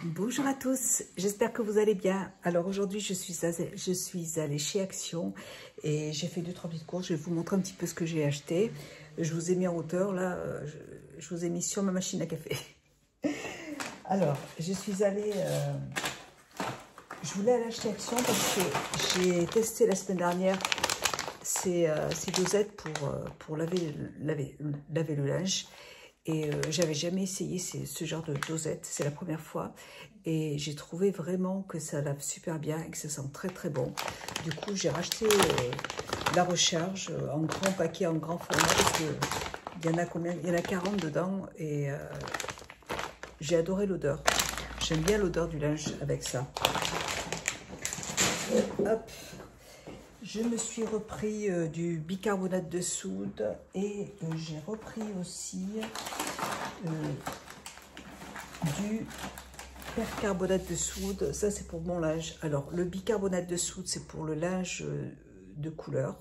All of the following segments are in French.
Bonjour à tous, j'espère que vous allez bien. Alors aujourd'hui je suis allée chez Action et j'ai fait 2-3 petites courses. Je vais vous montrer un petit peu ce que j'ai acheté. Je vous ai mis en hauteur là, je vous ai mis sur ma machine à café. Alors je suis allée, je voulais aller acheter Action parce que j'ai testé la semaine dernière ces dosettes pour laver le linge. Et j'avais jamais essayé ce genre de dosette, c'est la première fois. Et j'ai trouvé vraiment que ça lave super bien et que ça sent très très bon. Du coup, j'ai racheté la recharge en grand paquet, en grand format, parce qu'il y en a combien? Il y en a 40 dedans et j'ai adoré l'odeur. J'aime bien l'odeur du linge avec ça. Hop. Je me suis repris du bicarbonate de soude et j'ai repris aussi du percarbonate de soude. Ça, c'est pour mon linge. Alors, le bicarbonate de soude, c'est pour le linge de couleur.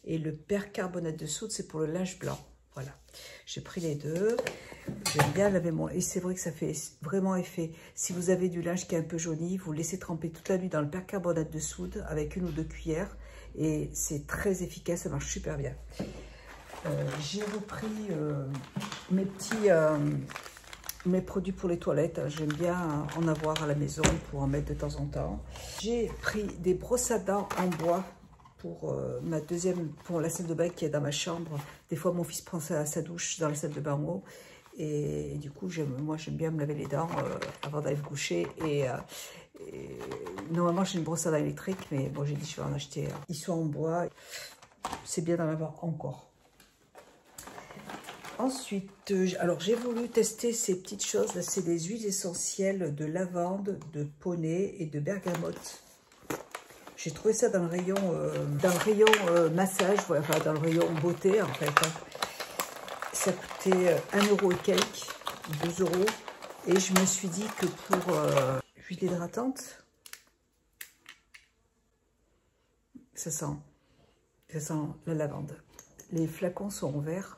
Et le percarbonate de soude, c'est pour le linge blanc. Voilà. J'ai pris les deux. J'aime bien laver mon... Et c'est vrai que ça fait vraiment effet. Si vous avez du linge qui est un peu jauni, vous le laissez tremper toute la nuit dans le percarbonate de soude avec 1 ou 2 cuillères. Et c'est très efficace, ça marche super bien. J'ai repris mes produits pour les toilettes. J'aime bien en avoir à la maison pour en mettre de temps en temps. J'ai pris des brosses à dents en bois pour pour la salle de bain qui est dans ma chambre. Des fois, mon fils prend sa douche dans la salle de bain en haut. Et du coup, moi, j'aime bien me laver les dents avant d'aller me coucher. Et normalement, j'ai une brosse à dents électrique, mais bon, j'ai dit je vais en acheter. Ils sont en bois. C'est bien d'en avoir encore. Ensuite, alors j'ai voulu tester ces petites choses. Là, c'est des huiles essentielles de lavande, de poney et de bergamote. J'ai trouvé ça dans le rayon, massage, enfin dans le rayon beauté en fait. Ça coûtait 1 € et quelques, 2 €. Et je me suis dit que pour l'huile hydratante, ça sent la lavande. Les flacons sont en verre.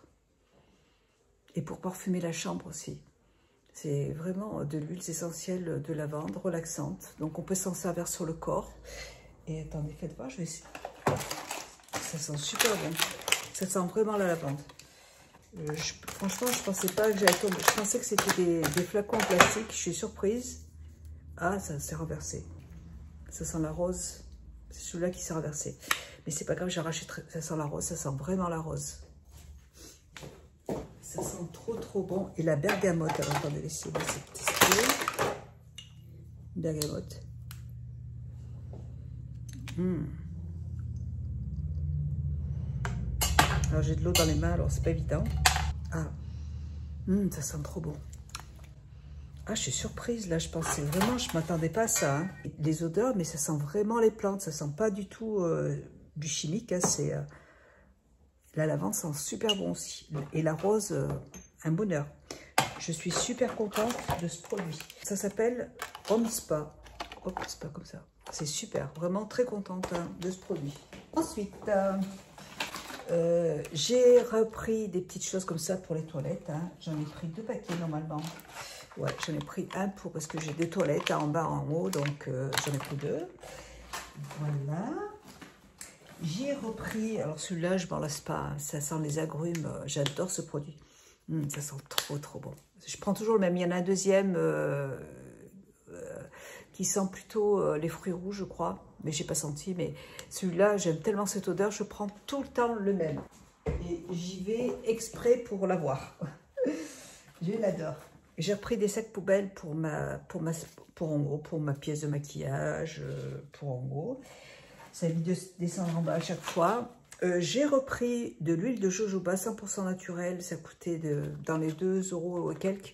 Et pour parfumer la chambre aussi. C'est vraiment de l'huile essentielle de lavande, relaxante. Donc on peut s'en servir sur le corps. Et attendez, faites voir, je vais essayer. Ça sent super bon. Ça sent vraiment la lavande. Franchement, je pensais pas que j'allais tomber. Je pensais que c'était des flacons en plastique. Je suis surprise. Ah, ça s'est renversé. Ça sent la rose. C'est celui-là qui s'est renversé. Mais c'est pas grave, j'ai arraché. Ça sent la rose. Ça sent vraiment la rose. Ça sent trop trop bon. Et la bergamote, alors attendez, laissez-moi tester. Bergamote. Alors j'ai de l'eau dans les mains, alors c'est pas évident. Ah, ça sent trop bon. Ah, je suis surprise là, je pensais vraiment, je m'attendais pas à ça. Hein. Les odeurs, mais ça sent vraiment les plantes, ça sent pas du tout du chimique. Hein, c'est... La lavande sent super bon aussi. Et la rose, un bonheur. Je suis super contente de ce produit. Ça s'appelle Home Spa. Home Spa comme ça. C'est super. Vraiment très contente de ce produit. Ensuite, j'ai repris des petites choses comme ça pour les toilettes. Hein. J'en ai pris 2 paquets normalement. Ouais, j'en ai pris un parce que j'ai des toilettes en bas, en haut. Donc, j'en ai pris 2. Voilà. J'ai repris, alors celui-là, je m'en lasse pas, ça sent les agrumes, j'adore ce produit. Ça sent trop trop bon. Je prends toujours le même, il y en a un deuxième qui sent plutôt les fruits rouges, je crois, mais j'ai pas senti. Mais celui-là, j'aime tellement cette odeur, je prends tout le temps le même. Et j'y vais exprès pour l'avoir. Je l'adore. J'ai repris des sacs poubelles pour ma pièce de maquillage, pour en haut. Ça évite de descendre en bas à chaque fois. J'ai repris de l'huile de jojoba 100% naturelle. Ça coûtait dans les 2 € et quelques.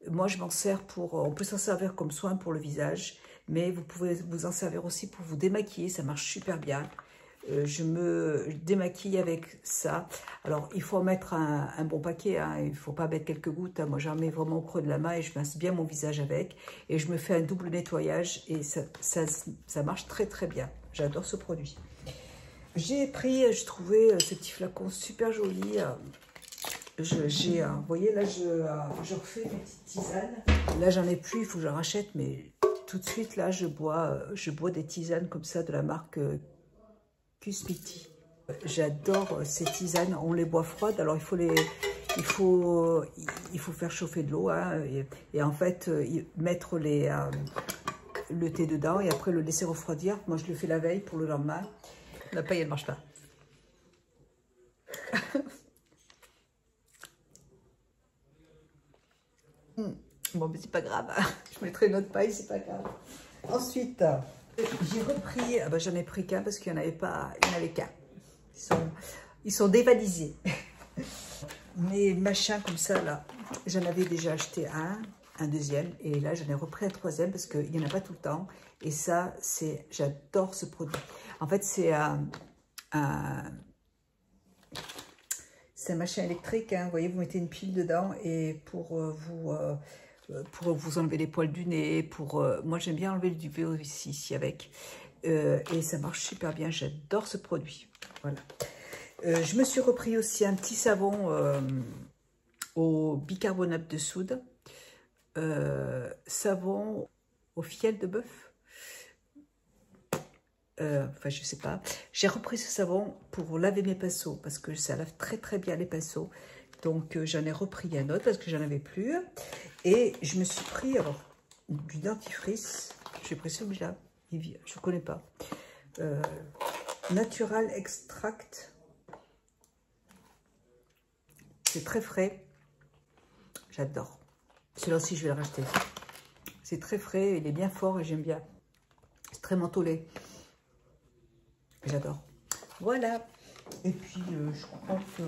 Moi, je m'en sers on peut s'en servir comme soin pour le visage. Mais vous pouvez vous en servir aussi pour vous démaquiller. Ça marche super bien. Je me démaquille avec ça. Alors, il faut en mettre un bon paquet. Hein. Il ne faut pas mettre quelques gouttes. Hein. Moi, j'en mets vraiment au creux de la main et je masse bien mon visage avec. Et je me fais un double nettoyage et ça marche très très bien. J'adore ce produit. J'ai trouvé ce petit flacon super joli. vous voyez, là, je refais mes petites tisanes. Là, j'en ai plus, il faut que j'en rachète, mais tout de suite, là, je bois des tisanes comme ça de la marque Cusmiti. J'adore ces tisanes, on les boit froides, alors il faut faire chauffer de l'eau, hein, et en fait, mettre le thé dedans et après le laisser refroidir. Moi, je le fais la veille pour le lendemain. La paille, elle ne marche pas. Bon, mais c'est pas grave. Je mettrai une autre paille, c'est pas grave. Ensuite, j'ai repris. Ah ben, j'en ai pris qu'un parce qu'il n'y en avait pas. Il n'y en avait qu'un. Ils sont dévalisés. Mes machins comme ça, là, j'en avais déjà acheté un deuxième. Et là, j'en ai repris un troisième parce qu'il n'y en a pas tout le temps. Et ça, j'adore ce produit. En fait, c'est un machin électrique, hein. Vous voyez, vous mettez une pile dedans et pour vous enlever les poils du nez, moi j'aime bien enlever le duvet aussi ici avec, et ça marche super bien, j'adore ce produit. Voilà. Je me suis repris aussi un petit savon au bicarbonate de soude, savon au fiel de bœuf. Enfin, je sais pas. J'ai repris ce savon pour laver mes pinceaux parce que ça lave très très bien les pinceaux. Donc, j'en ai repris un autre parce que j'en avais plus. Et je me suis pris alors du dentifrice. J'ai pris celui-là. Je ne connais pas. Natural Extract. C'est très frais. J'adore. Celui-là aussi, je vais le racheter. C'est très frais. Il est bien fort et j'aime bien. C'est très mentholé. J'adore. Voilà. Et puis, je crois que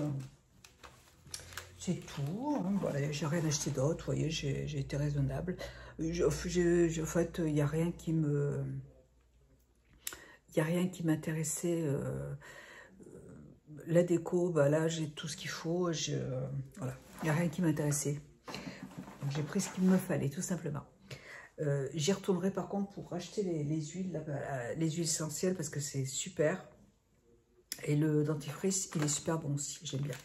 c'est tout. Hein. Voilà, j'ai rien acheté d'autre. Vous voyez, j'ai été raisonnable. En fait, il n'y a rien qui me... Il n'y a rien qui m'intéressait. La déco, bah là, j'ai tout ce qu'il faut. Voilà. Il n'y a rien qui m'intéressait. J'ai pris ce qu'il me fallait, tout simplement. J'y retournerai par contre pour acheter les huiles, les huiles essentielles parce que c'est super. Et le dentifrice, il est super bon aussi, j'aime bien.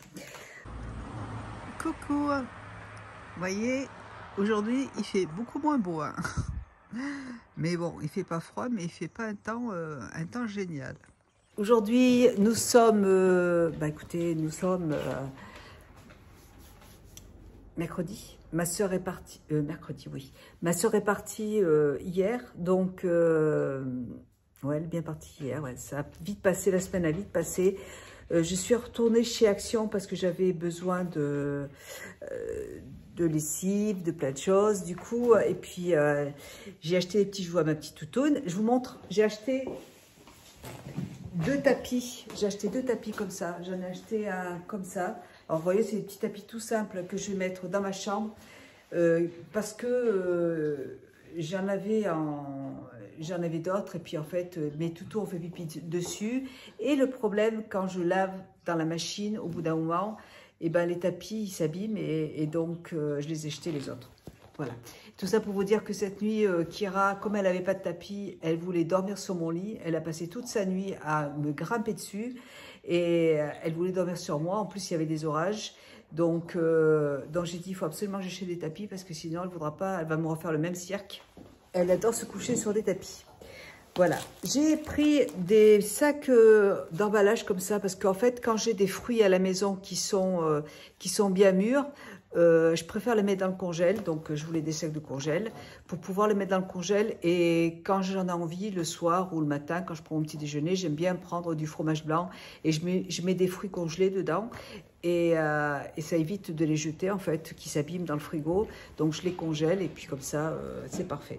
Coucou, vous voyez, aujourd'hui il fait beaucoup moins beau. Hein. Mais bon, il fait pas froid, mais il fait pas un temps génial. Aujourd'hui, nous sommes, écoutez, nous sommes mercredi. Ma soeur est partie, mercredi, oui. Ma soeur est partie hier, donc, ouais, elle est bien partie hier. Ouais, ça a vite passé, la semaine a vite passé. Je suis retournée chez Action parce que j'avais besoin de lessive, de plein de choses, du coup. Et puis, j'ai acheté des petits jouets à ma petite toutoune. Je vous montre, j'ai acheté 2 tapis. J'ai acheté 2 tapis comme ça. J'en ai acheté un comme ça. Alors, vous voyez, c'est des petits tapis tout simples que je vais mettre dans ma chambre parce que j'en avais d'autres et puis en fait, mes toutous ont fait pipi dessus. Et le problème, quand je lave dans la machine, au bout d'un moment, et ben, les tapis, ils s'abîment et donc, je les ai jetés les autres. Voilà. Tout ça pour vous dire que cette nuit, Kira, comme elle n'avait pas de tapis, elle voulait dormir sur mon lit. Elle a passé toute sa nuit à me grimper dessus et elle voulait dormir sur moi. En plus, il y avait des orages. Donc j'ai dit, il faut absolument que j'achète des tapis parce que sinon, elle ne voudra pas, elle va me refaire le même cirque. Elle adore se coucher sur des tapis. Voilà. J'ai pris des sacs d'emballage comme ça parce qu'en fait, quand j'ai des fruits à la maison qui sont bien mûrs, je préfère les mettre dans le congèle, donc je voulais des sacs de congèle pour pouvoir les mettre dans le congèle et quand j'en ai envie le soir ou le matin quand je prends mon petit déjeuner, j'aime bien prendre du fromage blanc et je mets des fruits congelés dedans et ça évite de les jeter en fait, qui s'abîment dans le frigo, donc je les congèle et puis comme ça c'est parfait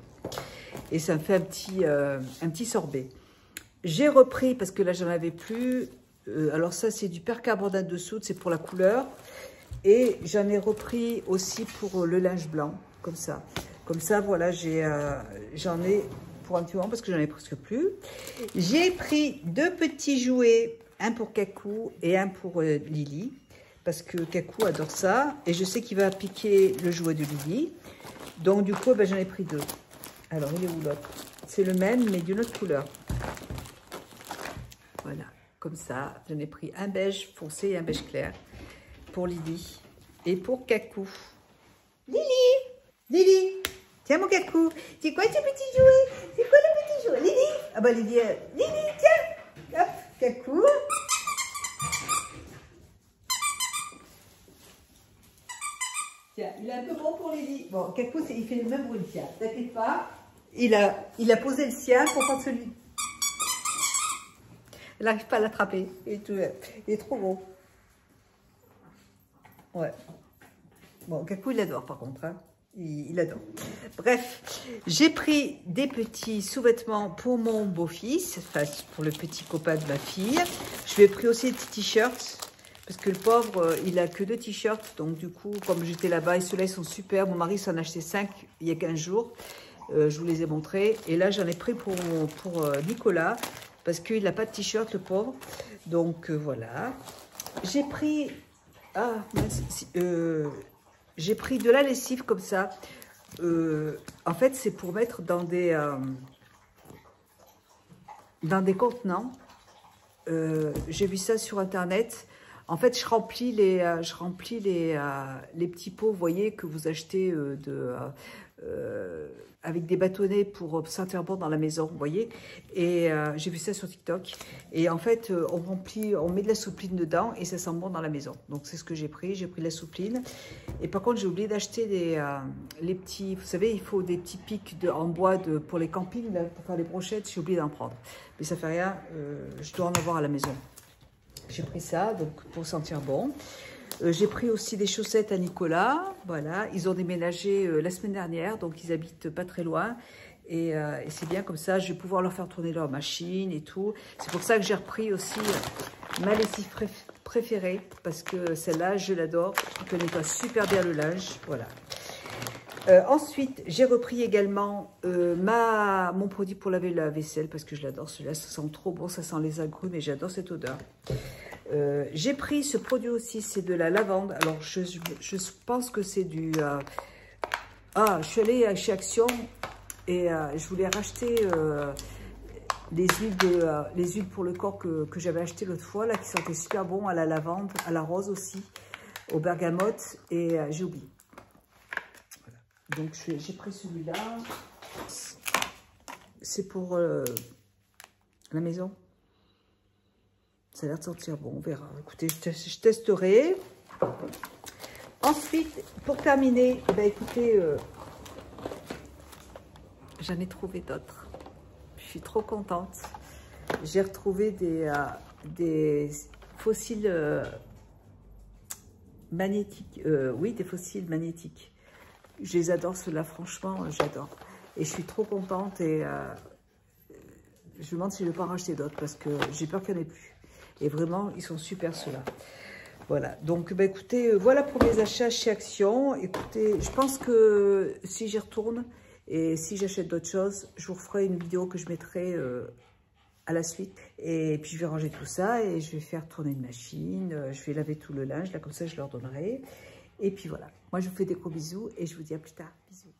et ça me fait un petit sorbet. J'ai repris parce que là j'en avais plus, alors ça c'est du percarbonate de soude, c'est pour la couleur. Et j'en ai repris aussi pour le linge blanc, comme ça. Comme ça, voilà, j'en ai pour un petit moment parce que j'en ai presque plus. J'ai pris 2 petits jouets, un pour Kakou et un pour Lily. Parce que Kakou adore ça. Et je sais qu'il va piquer le jouet de Lily. Donc du coup, ben, j'en ai pris 2. Alors, il est où l'autre? C'est le même, mais d'une autre couleur. Voilà, comme ça. J'en ai pris un beige foncé et un beige clair. Pour Lily. Et pour Cacou. Lily, Lily, tiens mon Cacou. C'est quoi ce petit jouet? C'est quoi le petit jouet? Lily. Ah bah Lily, Lily, tiens. Hop, Cacou. Tiens, il est un peu bon pour Lily. Bon, Cacou, il fait le même bruit, tiens. T'inquiète pas. Il a posé le sien pour prendre celui. Elle n'arrive pas à l'attraper. Il est trop gros. Ouais. Bon, Cacou, il adore par contre. Hein. Il adore. Bref, j'ai pris des petits sous-vêtements pour mon beau-fils, enfin pour le petit copain de ma fille. Je lui ai pris aussi des petits t-shirts, parce que le pauvre, il a que 2 t-shirts. Donc du coup, comme j'étais là-bas, et ceux-là, ils sont super. Mon mari s'en a acheté 5 il y a 15 jours. Je vous les ai montrés. Et là, j'en ai pris pour Nicolas, parce qu'il n'a pas de t-shirt, le pauvre. Donc voilà. J'ai pris... Ah, j'ai pris de la lessive comme ça. En fait, c'est pour mettre dans des contenants. J'ai vu ça sur Internet. En fait, je remplis les petits pots, vous voyez, que vous achetez avec des bâtonnets pour sentir bon dans la maison, vous voyez. Et j'ai vu ça sur TikTok. Et en fait, on met de la soupline dedans et ça sent bon dans la maison. Donc, c'est ce que j'ai pris. J'ai pris de la soupline. Et par contre, j'ai oublié d'acheter les petits... Vous savez, il faut des petits pics en bois pour les campings, là, pour faire les brochettes. J'ai oublié d'en prendre. Mais ça fait rien. Je dois en avoir à la maison. J'ai pris ça, donc pour sentir bon. J'ai pris aussi des chaussettes à Nicolas. Voilà, ils ont déménagé la semaine dernière, donc ils habitent pas très loin. Et c'est bien comme ça, je vais pouvoir leur faire tourner leur machine et tout. C'est pour ça que j'ai repris aussi ma lessive préférée, parce que celle-là, je l'adore. Je nettoie super bien le linge, voilà. Ensuite, j'ai repris également mon produit pour laver la vaisselle, parce que je l'adore, celui-là, ça sent trop bon, ça sent les agrumes et j'adore cette odeur. J'ai pris ce produit aussi, c'est de la lavande. Alors, je pense que c'est du... je suis allée chez Action et je voulais racheter les huiles pour le corps que j'avais acheté l'autre fois, là, qui sentaient super bon, à la lavande, à la rose aussi, au bergamote, et j'ai oublié. Voilà. Donc, j'ai pris celui-là. C'est pour la maison. Ça a l'air de sentir bon, on verra. Écoutez, je testerai. Ensuite, pour terminer, eh ben, écoutez, j'en ai trouvé d'autres. Je suis trop contente. J'ai retrouvé des fossiles magnétiques. Oui, des fossiles magnétiques. Je les adore, ceux-là, franchement, j'adore. Et je suis trop contente et je me demande si je ne vais pas en racheter d'autres parce que j'ai peur qu'il n'y en ait plus. Et vraiment, ils sont super ceux-là. Voilà, donc bah, écoutez, voilà pour mes achats chez Action. Écoutez, je pense que si j'y retourne et si j'achète d'autres choses, je vous referai une vidéo que je mettrai à la suite. Et puis je vais ranger tout ça et je vais faire tourner une machine. Je vais laver tout le linge, là comme ça je leur donnerai. Et puis voilà, moi je vous fais des gros bisous et je vous dis à plus tard. Bisous.